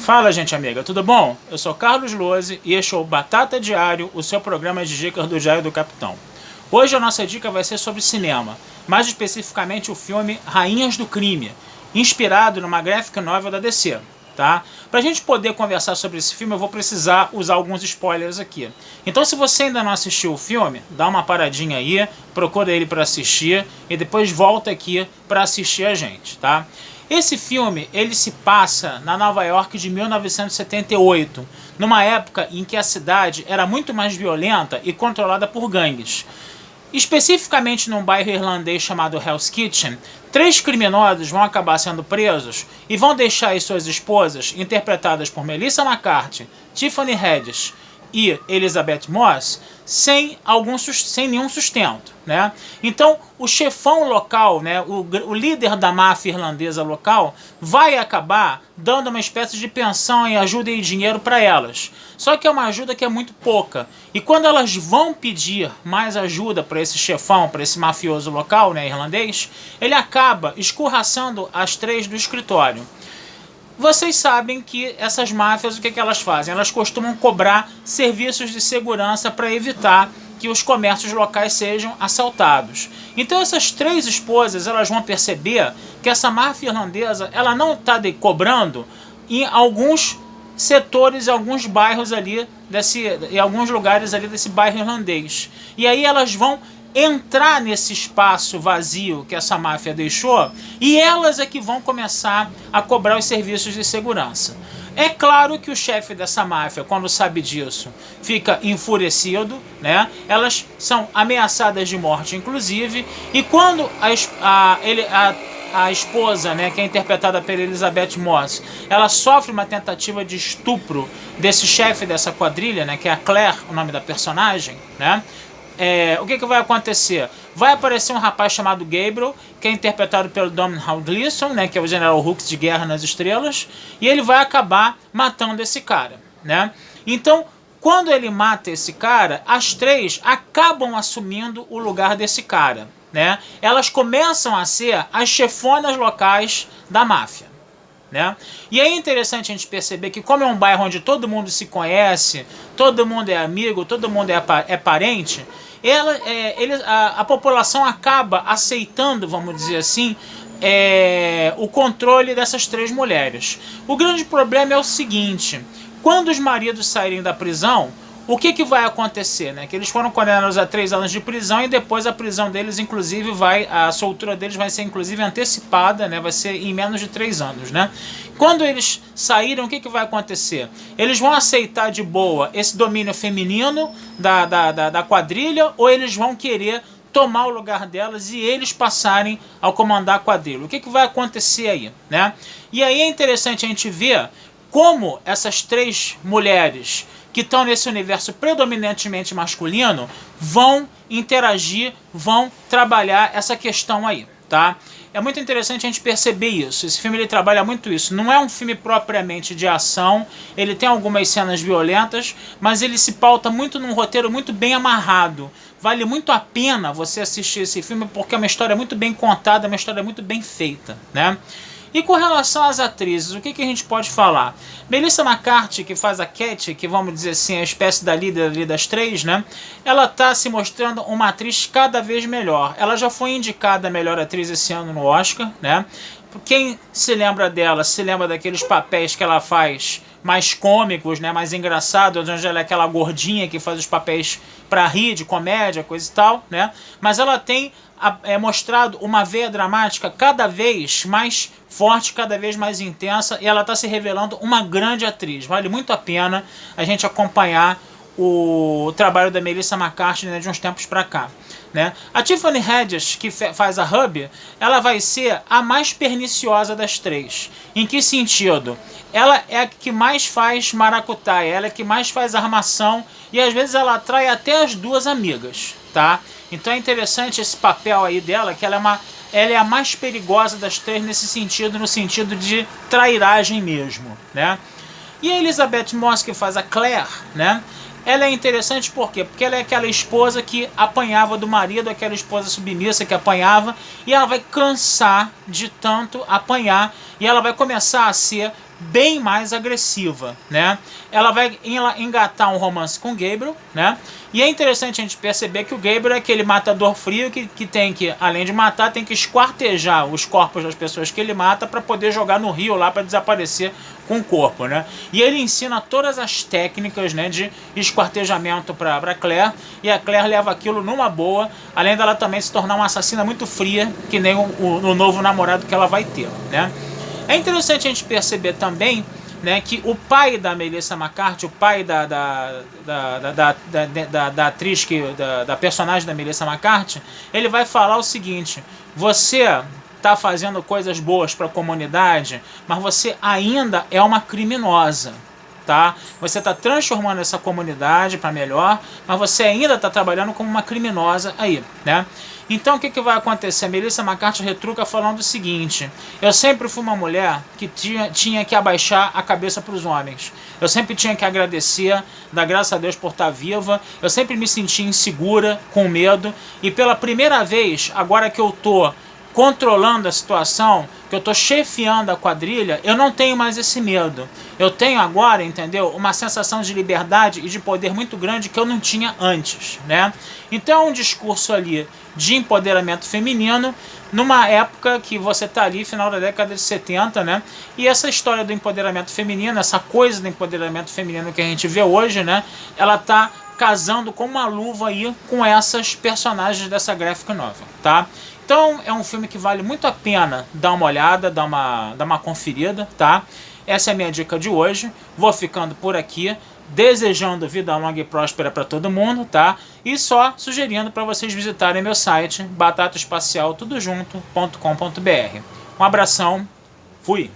Fala, gente amiga, tudo bom? Eu sou Carlos Lose e este é o Batata Diário, o seu programa de dicas do Diário do Capitão. Hoje a nossa dica vai ser sobre cinema, mais especificamente o filme Rainhas do Crime, inspirado numa graphic novel da DC, tá? Pra gente poder conversar sobre esse filme, eu vou precisar usar alguns spoilers aqui. Então, se você ainda não assistiu o filme, dá uma paradinha aí, procura ele para assistir e depois volta aqui para assistir a gente, tá? Esse filme, ele se passa na Nova York de 1978, numa época em que a cidade era muito mais violenta e controlada por gangues. Especificamente num bairro irlandês chamado Hell's Kitchen, 3 criminosos vão acabar sendo presos e vão deixar as suas esposas, interpretadas por Melissa McCarthy, Tiffany Haddish e Elizabeth Moss, sem nenhum sustento, né? Então, o chefão local, né, o líder da máfia irlandesa local, vai acabar dando uma espécie de pensão e ajuda e dinheiro para elas. Só que é uma ajuda que é muito pouca. E quando elas vão pedir mais ajuda para esse chefão, para esse mafioso local, né, irlandês, ele acaba escorraçando as 3 do escritório. Vocês sabem que essas máfias, o que elas fazem? Elas costumam cobrar serviços de segurança para evitar que os comércios locais sejam assaltados. Então essas 3 esposas, elas vão perceber que essa máfia irlandesa, ela não está cobrando em alguns setores, em alguns bairros ali, em alguns lugares ali desse bairro irlandês. E aí elas vão entrar nesse espaço vazio que essa máfia deixou e elas é que vão começar a cobrar os serviços de segurança. É claro que o chefe dessa máfia, quando sabe disso, fica enfurecido, né? Elas são ameaçadas de morte, inclusive, e quando a esposa, né, que é interpretada pela Elizabeth Moss, ela sofre uma tentativa de estupro desse chefe dessa quadrilha, né, que é a Claire, o nome da personagem, né? O que vai acontecer? Vai aparecer um rapaz chamado Gabriel, que é interpretado pelo Domhnall Gleeson, né, que é o General Hux de Guerra nas Estrelas, e ele vai acabar matando esse cara, né? Então, quando ele mata esse cara, as 3 acabam assumindo o lugar desse cara, né? Elas começam a ser as chefonas locais da máfia, né? E é interessante a gente perceber que, como é um bairro onde todo mundo se conhece, todo mundo é amigo, todo mundo é parente, a população acaba aceitando, vamos dizer assim, o controle dessas 3 mulheres. O grande problema é o seguinte: quando os maridos saírem da prisão, o que vai acontecer, né? Que eles foram condenados a 3 anos de prisão e depois a prisão deles, inclusive, a soltura deles vai ser, inclusive, antecipada, né? Vai ser em menos de 3 anos, né? Quando eles saírem, o que vai acontecer? Eles vão aceitar de boa esse domínio feminino da quadrilha ou eles vão querer tomar o lugar delas e eles passarem a comandar a quadrilha? O que vai acontecer aí, né? E aí é interessante a gente ver como essas 3 mulheres que estão nesse universo predominantemente masculino vão interagir, vão trabalhar essa questão aí, tá? É muito interessante a gente perceber isso. Esse filme ele trabalha muito isso. Não é um filme propriamente de ação, ele tem algumas cenas violentas, mas ele se pauta muito num roteiro muito bem amarrado. Vale muito a pena você assistir esse filme porque é uma história muito bem contada, uma história muito bem feita, né? E com relação às atrizes, o que a gente pode falar? Melissa McCarthy, que faz a Cat, que vamos dizer assim, é a espécie da líder ali das 3, né? Ela está se mostrando uma atriz cada vez melhor. Ela já foi indicada a melhor atriz esse ano no Oscar, né? Quem se lembra dela, se lembra daqueles papéis que ela faz mais cômicos, né, mais engraçados, onde ela é aquela gordinha que faz os papéis para rir, de comédia, coisa e tal, né? Mas ela tem mostrado uma veia dramática cada vez mais forte, cada vez mais intensa, e ela está se revelando uma grande atriz. Vale muito a pena a gente acompanhar o trabalho da Melissa McCarthy, né, de uns tempos para cá, né? A Tiffany Haddish, que faz a Hub, ela vai ser a mais perniciosa das 3. Em que sentido? Ela é a que mais faz maracutaia, ela é a que mais faz armação e às vezes ela atrai até as 2 amigas, tá? Então é interessante esse papel aí dela, que ela é a mais perigosa das 3 nesse sentido, no sentido de trairagem mesmo, né? E a Elizabeth Moss, que faz a Claire, né? Ela é interessante por quê? Porque ela é aquela esposa que apanhava do marido, aquela esposa submissa que apanhava, e ela vai cansar de tanto apanhar, e ela vai começar a ser bem mais agressiva, né? Ela vai engatar um romance com Gabriel, né? E é interessante a gente perceber que o Gabriel é aquele matador frio que tem que, além de matar, tem que esquartejar os corpos das pessoas que ele mata para poder jogar no rio lá para desaparecer com o corpo, né? E ele ensina todas as técnicas, né, de esquartejamento para Claire, e a Claire leva aquilo numa boa, além dela também se tornar uma assassina muito fria, que nem o novo namorado que ela vai ter, né? É interessante a gente perceber também, né, que o pai da Melissa McCarthy, o pai da atriz, da personagem da Melissa McCarthy, ele vai falar o seguinte: você está fazendo coisas boas para a comunidade, mas você ainda é uma criminosa. Tá? Você está transformando essa comunidade para melhor, mas você ainda está trabalhando como uma criminosa aí, né? Então o que vai acontecer? A Melissa McCarthy retruca falando o seguinte: eu sempre fui uma mulher que tinha que abaixar a cabeça para os homens. Eu sempre tinha que agradecer, dar graças a Deus por estar viva. Eu sempre me senti insegura, com medo. E pela primeira vez, agora que eu tô controlando a situação, que eu tô chefiando a quadrilha, eu não tenho mais esse medo. Eu tenho agora, entendeu, uma sensação de liberdade e de poder muito grande que eu não tinha antes, né? Então é um discurso ali de empoderamento feminino, numa época que você tá ali, final da década de 70, né? E essa história do empoderamento feminino, essa coisa do empoderamento feminino que a gente vê hoje, né? Ela tá casando com uma luva aí com essas personagens dessa graphic novel, tá? Então é um filme que vale muito a pena dar uma olhada, dar uma conferida, tá? Essa é a minha dica de hoje. Vou ficando por aqui, desejando vida longa e próspera para todo mundo, tá? E só sugerindo para vocês visitarem meu site, batataespacialtudojunto.com.br. Um abração, fui!